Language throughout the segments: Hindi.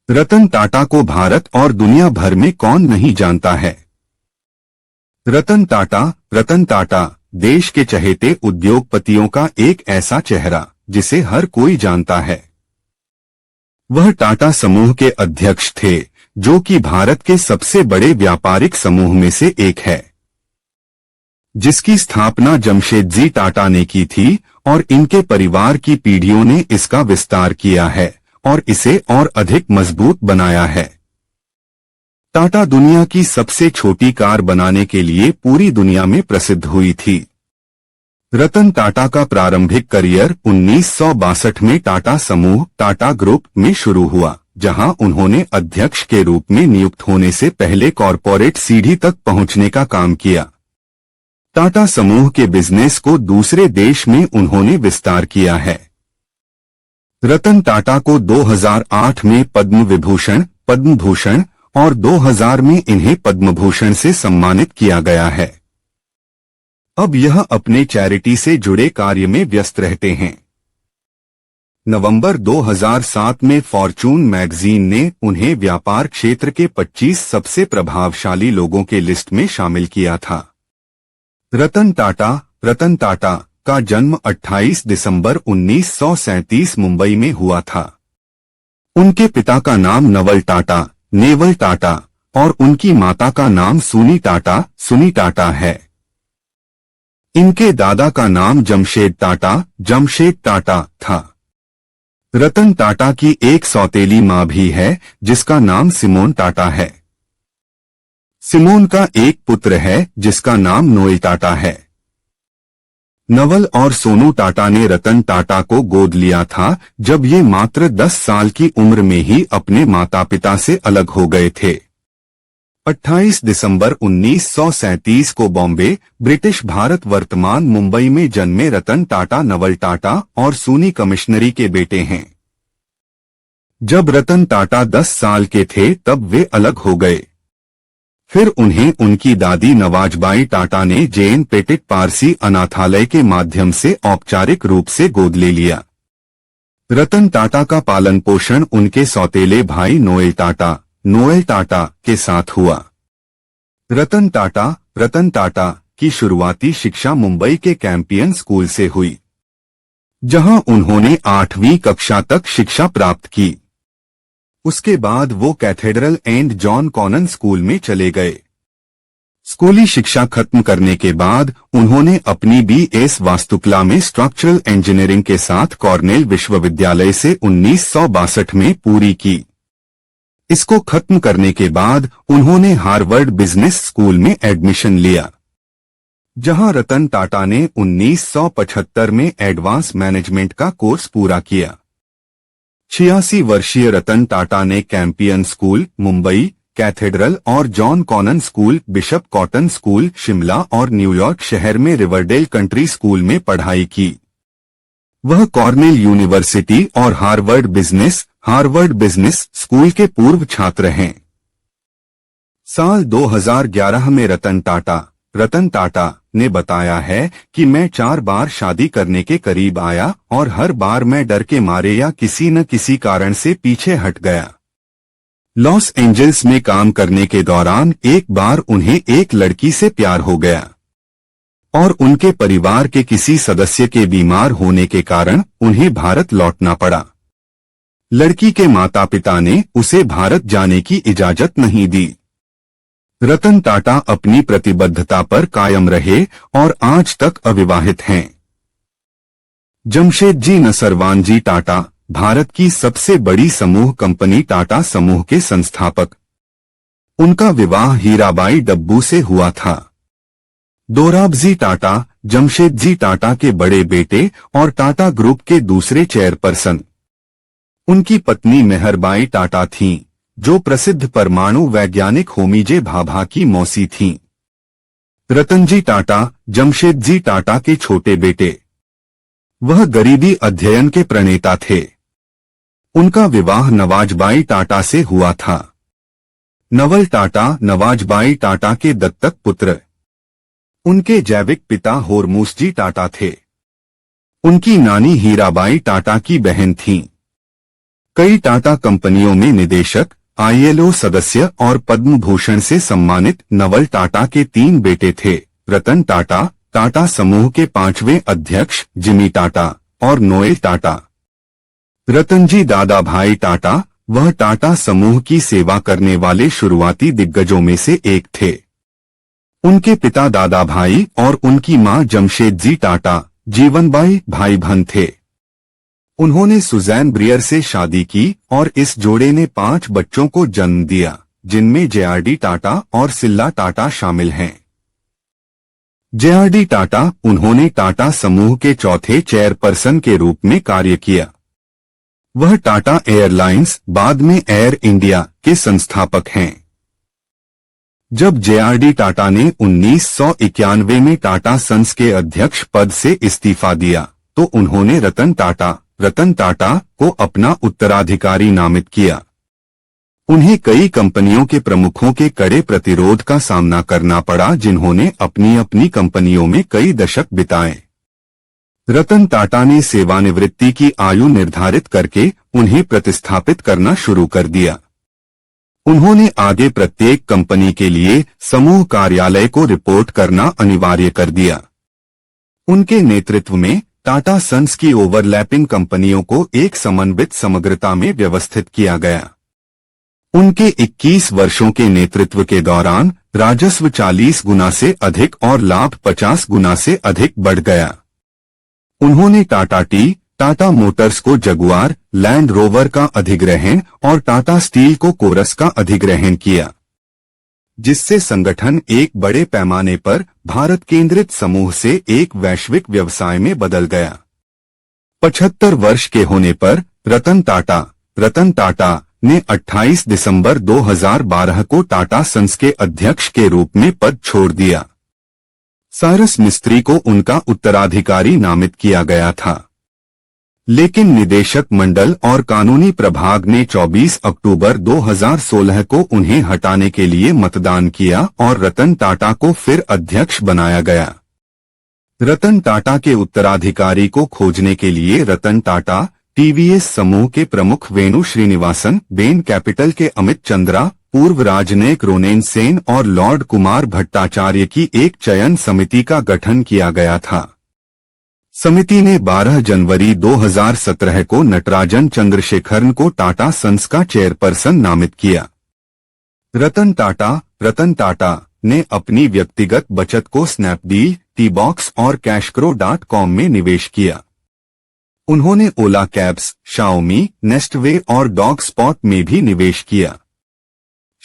रतन टाटा को भारत और दुनिया भर में कौन नहीं जानता है। रतन टाटा देश के चहेते उद्योगपतियों का एक ऐसा चेहरा जिसे हर कोई जानता है। वह टाटा समूह के अध्यक्ष थे, जो कि भारत के सबसे बड़े व्यापारिक समूह में से एक है, जिसकी स्थापना जमशेदजी टाटा ने की थी और इनके परिवार की पीढ़ियों ने इसका विस्तार किया है और इसे और अधिक मजबूत बनाया है। टाटा दुनिया की सबसे छोटी कार बनाने के लिए पूरी दुनिया में प्रसिद्ध हुई थी। रतन टाटा का प्रारंभिक करियर 1962 में टाटा समूह टाटा ग्रुप में शुरू हुआ, जहां उन्होंने अध्यक्ष के रूप में नियुक्त होने से पहले कॉरपोरेट सीढ़ी तक पहुंचने का काम किया। टाटा समूह के बिजनेस को दूसरे देश में उन्होंने विस्तार किया है। रतन टाटा को 2008 में पद्म विभूषण, पद्म भूषण और 2000 में इन्हें पद्म भूषण से सम्मानित किया गया है। अब यह अपने चैरिटी से जुड़े कार्य में व्यस्त रहते हैं। नवंबर 2007 में फॉर्चून मैगजीन ने उन्हें व्यापार क्षेत्र के 25 सबसे प्रभावशाली लोगों के लिस्ट में शामिल किया था। रतन टाटा का जन्म 28 दिसंबर 1937 मुंबई में हुआ था। उनके पिता का नाम नेवल टाटा और उनकी माता का नाम सुनी टाटा है। इनके दादा का नाम जमशेद टाटा था। रतन टाटा की एक सौतेली मां भी है, जिसका नाम सिमोन टाटा है। सिमोन का एक पुत्र है जिसका नाम नोएल टाटा है। नवल और सोनू टाटा ने रतन टाटा को गोद लिया था जब ये मात्र 10 साल की उम्र में ही अपने माता पिता से अलग हो गए थे। 28 दिसंबर 1937 को बॉम्बे, ब्रिटिश भारत वर्तमान मुंबई में जन्मे रतन टाटा नवल टाटा और सूनी कमिश्नरी के बेटे हैं। जब रतन टाटा 10 साल के थे तब वे अलग हो गए। फिर उन्हें उनकी दादी नवाजबाई टाटा ने जैन पेटिट पारसी अनाथालय के माध्यम से औपचारिक रूप से गोद ले लिया। रतन टाटा का पालन पोषण उनके सौतेले भाई नोएल टाटा के साथ हुआ। रतन टाटा की शुरुआती शिक्षा मुंबई के कैंपियन स्कूल से हुई, जहां उन्होंने 8वीं कक्षा तक शिक्षा प्राप्त की। उसके बाद वो Cathedral and John Connon School में चले गए। स्कूली शिक्षा खत्म करने के बाद उन्होंने अपनी BS वास्तुकला में स्ट्रक्चरल इंजीनियरिंग के साथ कॉर्नेल विश्वविद्यालय से 1962 में पूरी की। इसको खत्म करने के बाद उन्होंने हार्वर्ड बिजनेस स्कूल में एडमिशन लिया, जहां रतन टाटा ने 1975 में एडवांस मैनेजमेंट का कोर्स पूरा किया। 86 वर्षीय रतन टाटा ने कैंपियन स्कूल मुंबई, कैथेड्रल और John Connon School, Bishop Cotton School Shimla और न्यूयॉर्क शहर में रिवरडेल कंट्री स्कूल में पढ़ाई की। वह कॉर्नेल यूनिवर्सिटी और हार्वर्ड बिजनेस स्कूल के पूर्व छात्र हैं। साल 2011 में रतन टाटा ने बताया है कि मैं 4 बार शादी करने के करीब आया और हर बार मैं डर के मारे या किसी न किसी कारण से पीछे हट गया। लॉस एंजल्स में काम करने के दौरान एक बार उन्हें एक लड़की से प्यार हो गया और उनके परिवार के किसी सदस्य के बीमार होने के कारण उन्हें भारत लौटना पड़ा। लड़की के माता पिता ने उसे भारत जाने की इजाजत नहीं दी। रतन टाटा अपनी प्रतिबद्धता पर कायम रहे और आज तक अविवाहित हैं। जमशेदजी नसरवानजी टाटा भारत की सबसे बड़ी समूह कंपनी टाटा समूह के संस्थापक। उनका विवाह हीराबाई डब्बू से हुआ था। दोराबजी टाटा जमशेदजी टाटा के बड़े बेटे और टाटा ग्रुप के दूसरे चेयरपर्सन। उनकी पत्नी मेहरबाई टाटा थीं, जो प्रसिद्ध परमाणु वैज्ञानिक होमी जे भाभा की मौसी थीं। रतनजी टाटा जमशेदजी टाटा के छोटे बेटे। वह गरीबी अध्ययन के प्रणेता थे। उनका विवाह नवाजबाई टाटा से हुआ था। नवल टाटा नवाजबाई टाटा के दत्तक पुत्र। उनके जैविक पिता होरमुसजी टाटा थे। उनकी नानी हीराबाई टाटा की बहन थीं। कई टाटा कंपनियों में निदेशक, ILO सदस्य और पद्म भूषण से सम्मानित नवल टाटा के 3 बेटे थे, रतन टाटा, टाटा समूह के 5वें अध्यक्ष जिमी टाटा और नोएल टाटा। रतनजी दादा भाई टाटा वह टाटा समूह की सेवा करने वाले शुरुआती दिग्गजों में से एक थे। उनके पिता दादा भाई और उनकी मां जमशेदजी टाटा जीवनबाई भाई बहन थे। उन्होंने सुजैन ब्रियर से शादी की और इस जोड़े ने 5 बच्चों को जन्म दिया, जिनमें JRD टाटा और सिल्ला टाटा शामिल हैं। JRD टाटा उन्होंने टाटा समूह के चौथे चेयरपर्सन के रूप में कार्य किया। वह टाटा एयरलाइंस बाद में एयर इंडिया के संस्थापक हैं। जब JRD टाटा ने 1991 में टाटा सन्स के अध्यक्ष पद से इस्तीफा दिया तो उन्होंने रतन टाटा को अपना उत्तराधिकारी नामित किया। उन्हें कई कंपनियों के प्रमुखों के कड़े प्रतिरोध का सामना करना पड़ा, जिन्होंने अपनी अपनी कंपनियों में कई दशक बिताए। रतन टाटा ने सेवानिवृत्ति की आयु निर्धारित करके उन्हें प्रतिस्थापित करना शुरू कर दिया। उन्होंने आगे प्रत्येक कंपनी के लिए समूह कार्यालय को रिपोर्ट करना अनिवार्य कर दिया। उनके नेतृत्व में टाटा सन्स की ओवरलैपिंग कंपनियों को एक समन्वित समग्रता में व्यवस्थित किया गया। उनके 21 वर्षों के नेतृत्व के दौरान राजस्व 40 गुना से अधिक और लाभ 50 गुना से अधिक बढ़ गया। उन्होंने टाटा मोटर्स को जगुआर लैंड रोवर का अधिग्रहण और टाटा स्टील को कोरस का अधिग्रहण किया, जिससे संगठन एक बड़े पैमाने पर भारत केंद्रित समूह से एक वैश्विक व्यवसाय में बदल गया। 75 वर्ष के होने पर रतन टाटा ने 28 दिसंबर 2012 को टाटा सन्स के अध्यक्ष के रूप में पद छोड़ दिया। साइरस मिस्त्री को उनका उत्तराधिकारी नामित किया गया था, लेकिन निदेशक मंडल और कानूनी प्रभाग ने 24 अक्टूबर 2016 को उन्हें हटाने के लिए मतदान किया और रतन टाटा को फिर अध्यक्ष बनाया गया। रतन टाटा के उत्तराधिकारी को खोजने के लिए रतन टाटा, TVS समूह के प्रमुख वेणु श्रीनिवासन, बेन कैपिटल के अमित चंद्रा, पूर्व राजनयिक रोनेन सेन और लॉर्ड कुमार भट्टाचार्य की एक चयन समिति का गठन किया गया था। समिति ने 12 जनवरी 2017 को नटराजन चंद्रशेखरन को टाटा सन्स का चेयरपर्सन नामित किया। रतन टाटा ने अपनी व्यक्तिगत बचत को स्नैपडील, टीबॉक्स और कैशक्रो.com में निवेश किया। उन्होंने ओला कैब्स, शाओमी, नेस्टवे और डॉग स्पॉट में भी निवेश किया।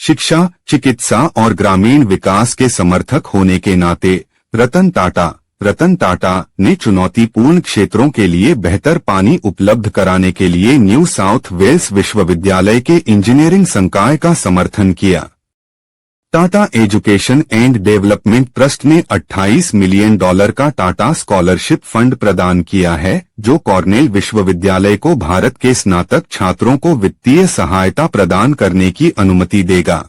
शिक्षा, चिकित्सा और ग्रामीण विकास के समर्थक होने के नाते रतन टाटा ने चुनौतीपूर्ण क्षेत्रों के लिए बेहतर पानी उपलब्ध कराने के लिए न्यू साउथ वेल्स विश्वविद्यालय के इंजीनियरिंग संकाय का समर्थन किया। Tata education and development trust ने $28 मिलियन का टाटा स्कॉलरशिप फंड प्रदान किया है, जो कॉर्नेल विश्वविद्यालय को भारत के स्नातक छात्रों को वित्तीय सहायता प्रदान करने की अनुमति देगा।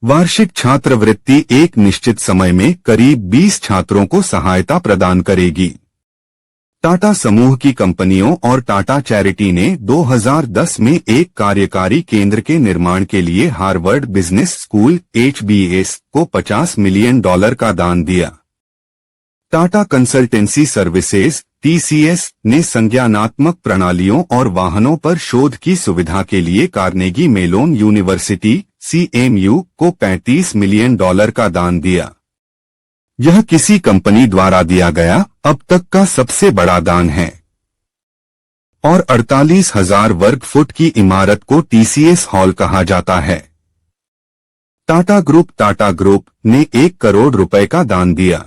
वार्षिक छात्रवृत्ति एक निश्चित समय में करीब 20 छात्रों को सहायता प्रदान करेगी। टाटा समूह की कंपनियों और टाटा चैरिटी ने 2010 में एक कार्यकारी केंद्र के निर्माण के लिए हार्वर्ड बिजनेस स्कूल HBS को $50 मिलियन का दान दिया। टाटा कंसल्टेंसी सर्विसेज TCS ने संज्ञानात्मक प्रणालियों और वाहनों पर शोध की सुविधा के लिए कार्नेगी मेलोन यूनिवर्सिटी CMU को $35 मिलियन का दान दिया। यह किसी कंपनी द्वारा दिया गया अब तक का सबसे बड़ा दान है और 48,000 वर्ग फुट की इमारत को TCS हॉल कहा जाता है। टाटा ग्रुप ने 1 करोड़ रुपए का दान दिया।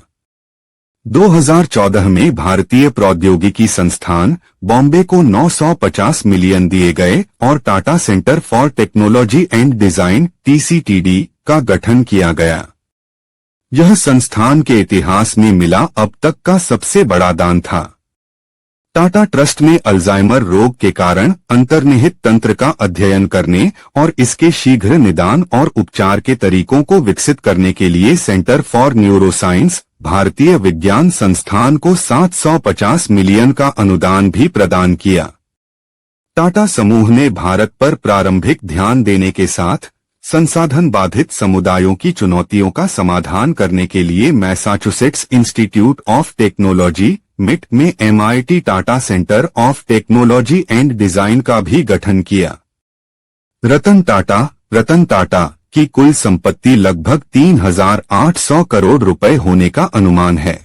2014 में भारतीय प्रौद्योगिकी संस्थान बॉम्बे को 950 मिलियन दिए गए और Tata centre for technology and design TCTD का गठन किया गया। यह संस्थान के इतिहास में मिला अब तक का सबसे बड़ा दान था। टाटा ट्रस्ट ने अल्जाइमर रोग के कारण अंतर्निहित तंत्र का अध्ययन करने और इसके शीघ्र निदान और उपचार के तरीकों को विकसित करने के लिए सेंटर फॉर न्यूरोसाइंस भारतीय विज्ञान संस्थान को 750 मिलियन का अनुदान भी प्रदान किया। टाटा समूह ने भारत पर प्रारंभिक ध्यान देने के साथ संसाधन बाधित समुदायों की चुनौतियों का समाधान करने के लिए मैसाचुसेट्स इंस्टीट्यूट ऑफ टेक्नोलॉजी मिट में MIT Tata centre of technology and design का भी गठन किया। रतन टाटा की कुल संपत्ति लगभग 3,800 करोड़ रुपए होने का अनुमान है,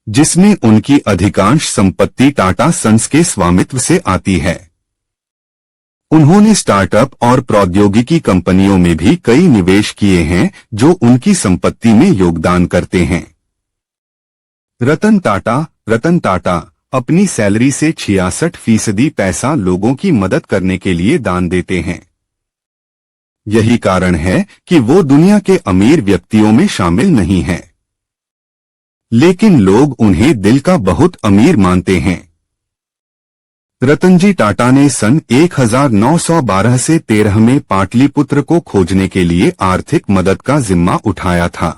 जिसमें उनकी अधिकांश संपत्ति टाटा सन्स के स्वामित्व से आती है। उन्होंने स्टार्टअप और प्रौद्योगिकी कंपनियों में भी कई निवेश किए हैं जो उनकी संपत्ति में योगदान करते हैं। रतन टाटा अपनी सैलरी से 66% पैसा लोगों की मदद करने के लिए दान देते हैं। यही कारण है कि वो दुनिया के अमीर व्यक्तियों में शामिल नहीं हैं, लेकिन लोग उन्हें दिल का बहुत अमीर मानते हैं। रतनजी टाटा ने सन 1912 से 13 में पाटलिपुत्र को खोजने के लिए आर्थिक मदद का जिम्मा उठाया था।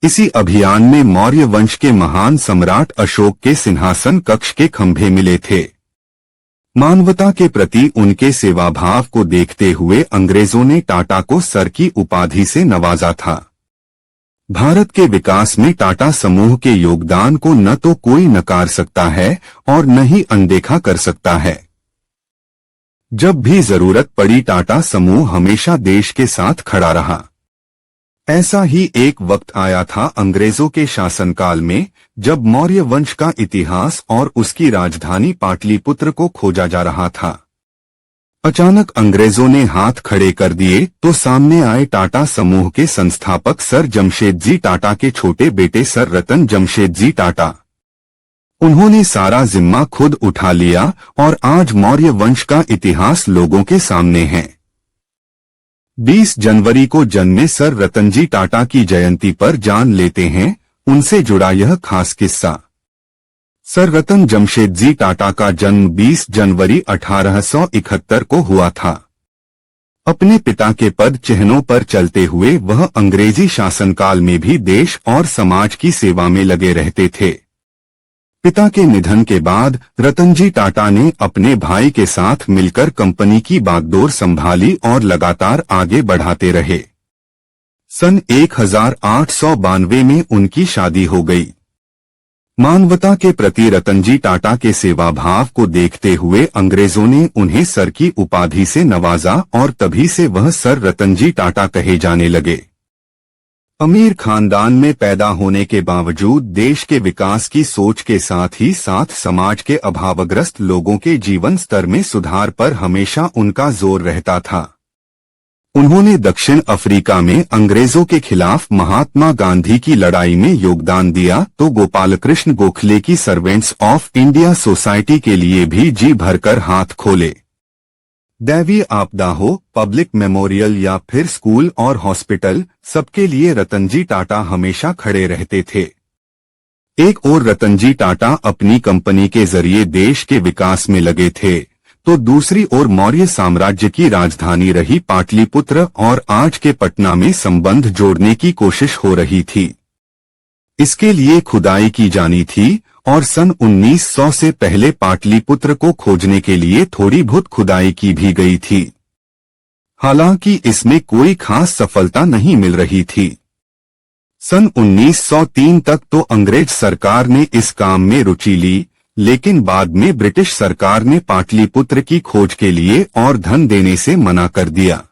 इसी अभियान में मौर्य वंश के महान सम्राट अशोक के सिंहासन कक्ष के खंभे मिले थे। मानवता के प्रति उनके सेवाभाव को देखते हुए अंग्रेजों ने टाटा को सर की उपाधि से नवाजा था। भारत के विकास में टाटा समूह के योगदान को न तो कोई नकार सकता है और न ही अनदेखा कर सकता है। जब भी जरूरत पड़ी टाटा समूह हमेशा देश के साथ खड़ा रहा। ऐसा ही एक वक्त आया था अंग्रेजों के शासनकाल में, जब मौर्य वंश का इतिहास और उसकी राजधानी पाटलिपुत्र को खोजा जा रहा था। अचानक अंग्रेजों ने हाथ खड़े कर दिए तो सामने आए टाटा समूह के संस्थापक सर जमशेदजी टाटा के छोटे बेटे सर रतन जमशेदजी टाटा। उन्होंने सारा जिम्मा खुद उठा लिया और आज मौर्य वंश का इतिहास लोगों के सामने है। 20 जनवरी को जन्मे सर रतनजी टाटा की जयंती पर जान लेते हैं उनसे जुड़ा यह खास किस्सा। सर रतन जमशेदजी टाटा का जन्म 20 जनवरी 1871 को हुआ था। अपने पिता के पद चिन्हों पर चलते हुए वह अंग्रेजी शासनकाल में भी देश और समाज की सेवा में लगे रहते थे। पिता के निधन के बाद रतनजी टाटा ने अपने भाई के साथ मिलकर कंपनी की बागडोर संभाली और लगातार आगे बढ़ाते रहे। सन 1892 में उनकी शादी हो गई। मानवता के प्रति रतनजी टाटा के सेवाभाव को देखते हुए अंग्रेजों ने उन्हें सर की उपाधि से नवाजा और तभी से वह सर रतनजी टाटा कहे जाने लगे। अमीर खानदान में पैदा होने के बावजूद देश के विकास की सोच के साथ ही साथ समाज के अभावग्रस्त लोगों के जीवन स्तर में सुधार पर हमेशा उनका जोर रहता था। उन्होंने दक्षिण अफ्रीका में अंग्रेजों के खिलाफ महात्मा गांधी की लड़ाई में योगदान दिया तो गोपालकृष्ण गोखले की सर्वेंट्स ऑफ इंडिया सोसाइटी के लिए भी जी भरकर हाथ खोले। दैवीय आपदा हो, पब्लिक मेमोरियल या फिर स्कूल और हॉस्पिटल, सबके लिए रतनजी टाटा हमेशा खड़े रहते थे। एक ओर रतनजी टाटा अपनी कंपनी के जरिए देश के विकास में लगे थे तो दूसरी ओर मौर्य साम्राज्य की राजधानी रही पाटलिपुत्र और आज के पटना में संबंध जोड़ने की कोशिश हो रही थी। इसके लिए खुदाई की जानी थी और सन 1900 से पहले पाटलिपुत्र को खोजने के लिए थोड़ी बहुत खुदाई की भी गई थी। हालांकि इसमें कोई खास सफलता नहीं मिल रही थी। सन 1903 तक तो अंग्रेज सरकार ने इस काम में रुचि ली, लेकिन बाद में ब्रिटिश सरकार ने पाटलिपुत्र की खोज के लिए और धन देने से मना कर दिया।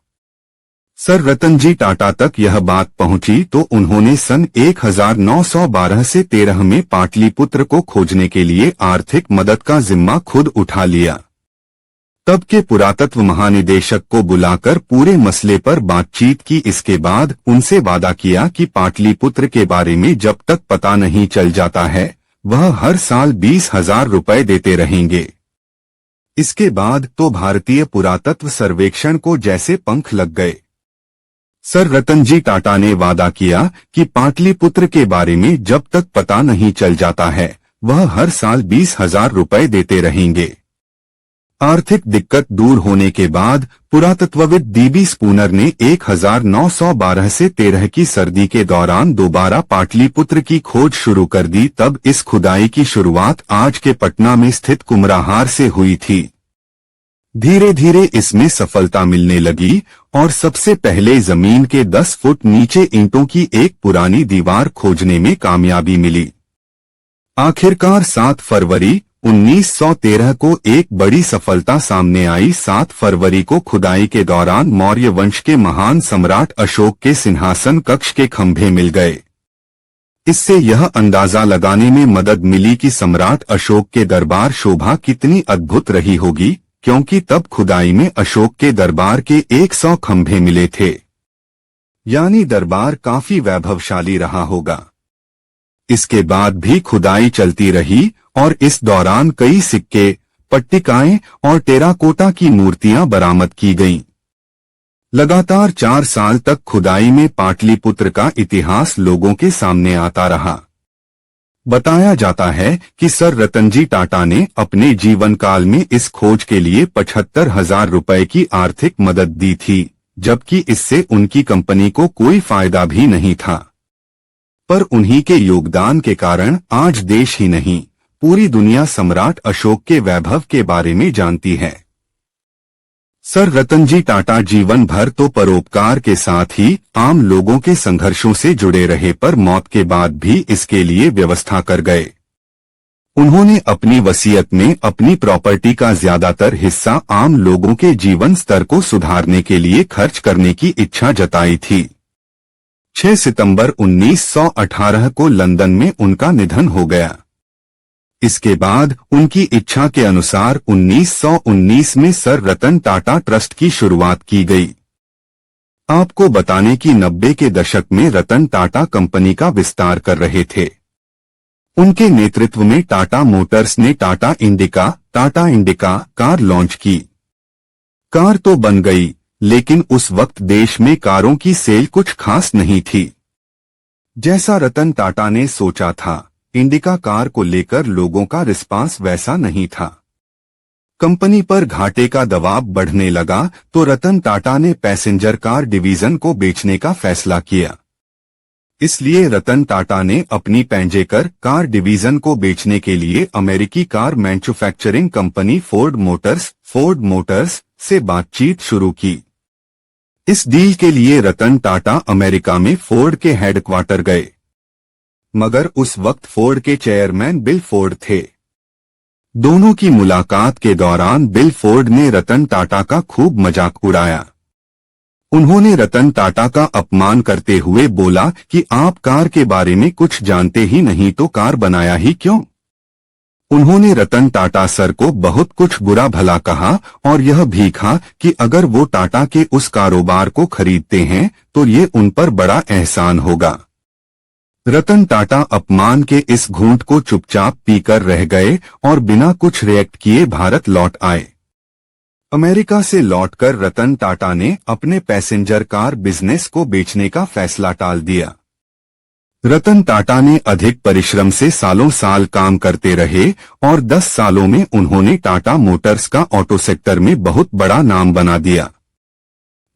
सर रतनजी टाटा तक यह बात पहुंची तो उन्होंने सन 1912 से 13 में पाटलिपुत्र को खोजने के लिए आर्थिक मदद का जिम्मा खुद उठा लिया। तब के पुरातत्व महानिदेशक को बुलाकर पूरे मसले पर बातचीत की। इसके बाद उनसे वादा किया कि पाटलिपुत्र के बारे में जब तक पता नहीं चल जाता है वह हर साल 20,000 रुपए देते रहेंगे। इसके बाद तो भारतीय पुरातत्व सर्वेक्षण को जैसे पंख लग गए। सर रतनजी टाटा ने वादा किया कि पाटलिपुत्र के बारे में जब तक पता नहीं चल जाता है वह हर साल 20,000 रुपए देते रहेंगे। आर्थिक दिक्कत दूर होने के बाद पुरातत्वविद डीबी स्पूनर ने 1912 से 13 की सर्दी के दौरान दोबारा पाटलिपुत्र की खोज शुरू कर दी। तब इस खुदाई की शुरुआत आज के पटना में स्थित कुमराहार से हुई थी। धीरे धीरे इसमें सफलता मिलने लगी और सबसे पहले जमीन के 10 फुट नीचे ईंटों की एक पुरानी दीवार खोजने में कामयाबी मिली। आखिरकार 7 फरवरी 1913 को एक बड़ी सफलता सामने आई। 7 फरवरी को खुदाई के दौरान मौर्य वंश के महान सम्राट अशोक के सिंहासन कक्ष के खंभे मिल गए। इससे यह अंदाजा लगाने में मदद मिली कि सम्राट अशोक के दरबार शोभा कितनी अद्भुत रही होगी, क्योंकि तब खुदाई में अशोक के दरबार के 100 खंभे मिले थे, यानी दरबार काफी वैभवशाली रहा होगा। इसके बाद भी खुदाई चलती रही और इस दौरान कई सिक्के, पट्टिकाएं और टेराकोटा की मूर्तियां बरामद की गईं। लगातार 4 साल तक खुदाई में पाटलिपुत्र का इतिहास लोगों के सामने आता रहा। बताया जाता है कि सर रतनजी टाटा ने अपने जीवन काल में इस खोज के लिए 75,000 रुपए की आर्थिक मदद दी थी, जबकि इससे उनकी कंपनी को कोई फायदा भी नहीं था। पर उन्हीं के योगदान के कारण आज देश ही नहीं, पूरी दुनिया सम्राट अशोक के वैभव के बारे में जानती है। सर रतनजी टाटा जीवन भर तो परोपकार के साथ ही आम लोगों के संघर्षों से जुड़े रहे, पर मौत के बाद भी इसके लिए व्यवस्था कर गए। उन्होंने अपनी वसीयत में अपनी प्रॉपर्टी का ज्यादातर हिस्सा आम लोगों के जीवन स्तर को सुधारने के लिए खर्च करने की इच्छा जताई थी। 6 सितंबर 1918 को लंदन में उनका निधन हो गया। इसके बाद उनकी इच्छा के अनुसार 1919 में सर रतन टाटा ट्रस्ट की शुरुआत की गई। आपको बताने कि 90 के दशक में रतन टाटा कंपनी का विस्तार कर रहे थे। उनके नेतृत्व में टाटा मोटर्स ने टाटा इंडिका कार लॉन्च की। कार तो बन गई, लेकिन उस वक्त देश में कारों की सेल कुछ खास नहीं थी। जैसा रतन टाटा ने सोचा था, इंडिका कार को लेकर लोगों का रिस्पांस वैसा नहीं था। कंपनी पर घाटे का दबाव बढ़ने लगा तो रतन टाटा ने पैसेंजर कार डिवीजन को बेचने का फैसला किया। इसलिए रतन टाटा ने अपनी पैसेंजर कार डिवीजन को बेचने के लिए अमेरिकी car manufacturing company Ford Motors से बातचीत शुरू की। इस डील के लिए रतन टाटा अमेरिका में फोर्ड के हेडक्वार्टर गए, मगर उस वक्त फोर्ड के चेयरमैन बिल फोर्ड थे। दोनों की मुलाकात के दौरान बिल फोर्ड ने रतन टाटा का खूब मजाक उड़ाया। उन्होंने रतन टाटा का अपमान करते हुए बोला कि आप कार के बारे में कुछ जानते ही नहीं तो कार बनाया ही क्यों। उन्होंने रतन टाटा सर को बहुत कुछ बुरा भला कहा और यह भी कहा कि अगर वो टाटा के उस कारोबार को खरीदते हैं तो ये उन पर बड़ा एहसान होगा। रतन टाटा अपमान के इस घूंट को चुपचाप पीकर रह गए और बिना कुछ रिएक्ट किए भारत लौट आए। अमेरिका से लौटकर रतन टाटा ने अपने पैसेंजर कार बिजनेस को बेचने का फैसला टाल दिया। रतन टाटा ने अधिक परिश्रम से सालों साल काम करते रहे और 10 सालों में उन्होंने टाटा मोटर्स का ऑटो सेक्टर में बहुत बड़ा नाम बना दिया।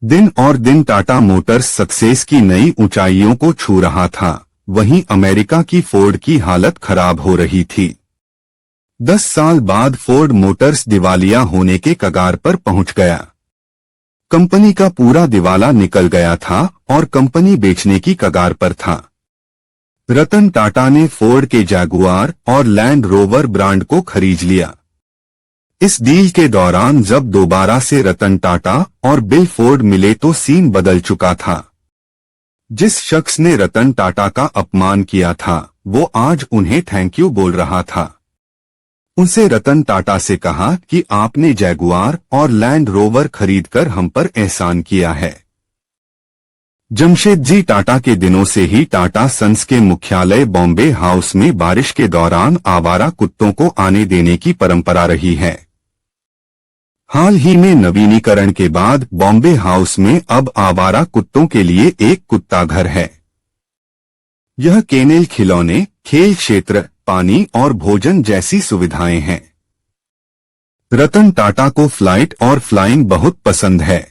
दिन और दिन टाटा मोटर्स सक्सेस की नई ऊंचाइयों को छू रहा था, वहीं अमेरिका की फोर्ड की हालत खराब हो रही थी। 10 साल बाद फोर्ड मोटर्स दिवालिया होने के कगार पर पहुंच गया। कंपनी का पूरा दिवाला निकल गया था और कंपनी बेचने की कगार पर था। रतन टाटा ने फोर्ड के जैगुआर और लैंड रोवर ब्रांड को खरीद लिया। इस डील के दौरान जब दोबारा से रतन टाटा और बिल फोर्ड मिले तो सीन बदल चुका था। जिस शख्स ने रतन टाटा का अपमान किया था वो आज उन्हें थैंक यू बोल रहा था। उनसे रतन टाटा से कहा कि आपने जैगुआर और लैंड रोवर खरीदकर हम पर एहसान किया है। जमशेदजी टाटा के दिनों से ही टाटा सन्स के मुख्यालय बॉम्बे हाउस में बारिश के दौरान आवारा कुत्तों को आने देने की परंपरा रही है। हाल ही में नवीनीकरण के बाद बॉम्बे हाउस में अब आवारा कुत्तों के लिए एक कुत्ता घर है। यह केनेल, खिलौने, खेल क्षेत्र, पानी और भोजन जैसी सुविधाएं हैं। रतन टाटा को फ्लाइट और फ्लाइंग बहुत पसंद है।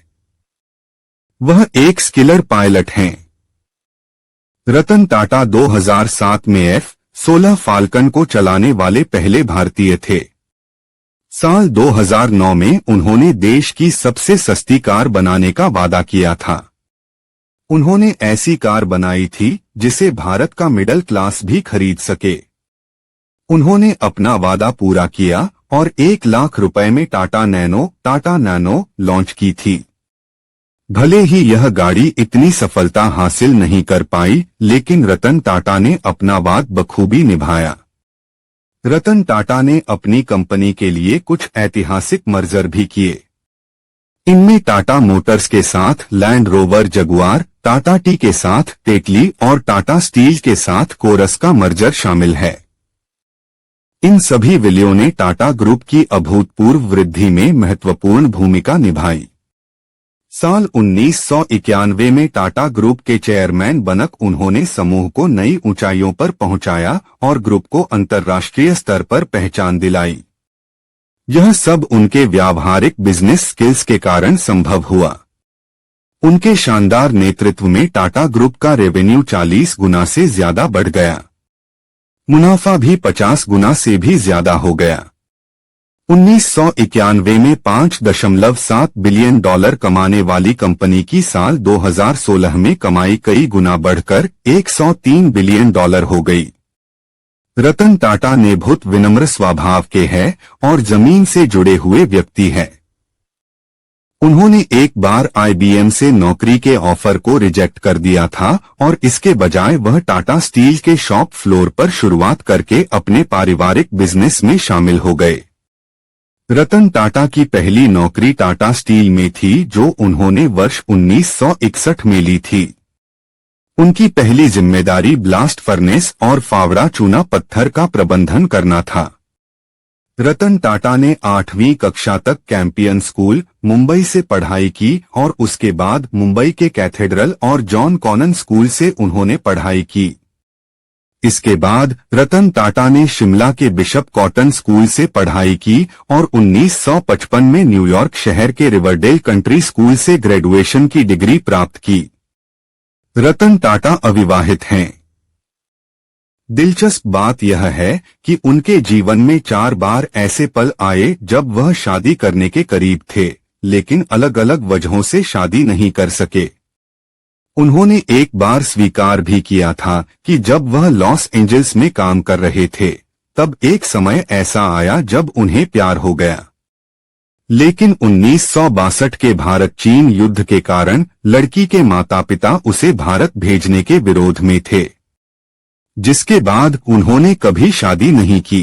वह एक स्किलर पायलट हैं। रतन टाटा 2007 में F-16 फाल्कन को चलाने वाले पहले भारतीय थे। साल 2009 में उन्होंने देश की सबसे सस्ती कार बनाने का वादा किया था। उन्होंने ऐसी कार बनाई थी जिसे भारत का मिडिल क्लास भी खरीद सके। उन्होंने अपना वादा पूरा किया और 1 लाख रुपए में टाटा नैनो लॉन्च की थी। भले ही यह गाड़ी इतनी सफलता हासिल नहीं कर पाई, लेकिन रतन टाटा ने अपना वादा बखूबी निभाया। रतन टाटा ने अपनी कंपनी के लिए कुछ ऐतिहासिक मर्जर भी किए। इनमें टाटा मोटर्स के साथ land rover Jaguar, Tata T के साथ टेटली और टाटा स्टील के साथ कोरस का मर्जर शामिल है। इन सभी विलयों ने टाटा ग्रुप की अभूतपूर्व वृद्धि में महत्वपूर्ण भूमिका निभाई। साल 1991 में टाटा ग्रुप के चेयरमैन बनकर उन्होंने समूह को नई ऊंचाइयों पर पहुंचाया और ग्रुप को अंतर्राष्ट्रीय स्तर पर पहचान दिलाई। यह सब उनके व्यावहारिक बिजनेस स्किल्स के कारण संभव हुआ। उनके शानदार नेतृत्व में टाटा ग्रुप का रेवेन्यू 40 गुना से ज्यादा बढ़ गया। मुनाफा भी 50 गुना से भी ज्यादा हो गया। 1991 में $5.7 बिलियन कमाने वाली कंपनी की साल 2016 में कमाई कई गुना बढ़कर $103 बिलियन हो गई। रतन टाटा ने बहुत विनम्र स्वभाव के हैं और जमीन से जुड़े हुए व्यक्ति हैं। उन्होंने एक बार IBM से नौकरी के ऑफर को रिजेक्ट कर दिया था और इसके बजाय वह टाटा स्टील के शॉप फ्लोर पर शुरुआत करके अपने पारिवारिक बिजनेस में शामिल हो गए। रतन टाटा की पहली नौकरी टाटा स्टील में थी, जो उन्होंने वर्ष 1961 में ली थी। उनकी पहली जिम्मेदारी ब्लास्ट फर्नेस और फावड़ा चूना पत्थर का प्रबंधन करना था। रतन टाटा ने 8वीं कक्षा तक कैंपियन स्कूल, मुंबई से पढ़ाई की और उसके बाद मुंबई के कैथेड्रल और जॉन कॉनन स्कूल से उन्होंने पढ़ाई की। इसके बाद रतन टाटा ने शिमला के बिशप कॉटन स्कूल से पढ़ाई की और 1955 में न्यूयॉर्क शहर के रिवरडेल कंट्री स्कूल से ग्रेजुएशन की डिग्री प्राप्त की। रतन टाटा अविवाहित हैं। दिलचस्प बात यह है कि उनके जीवन में 4 बार ऐसे पल आए जब वह शादी करने के करीब थे, लेकिन अलग अलग वजहों से शादी नहीं कर सके। उन्होंने एक बार स्वीकार भी किया था कि जब वह लॉस एंजल्स में काम कर रहे थे, तब एक समय ऐसा आया जब उन्हें प्यार हो गया। लेकिन 1962 के भारत चीन युद्ध के कारण लड़की के माता पिता उसे भारत भेजने के विरोध में थे, जिसके बाद उन्होंने कभी शादी नहीं की।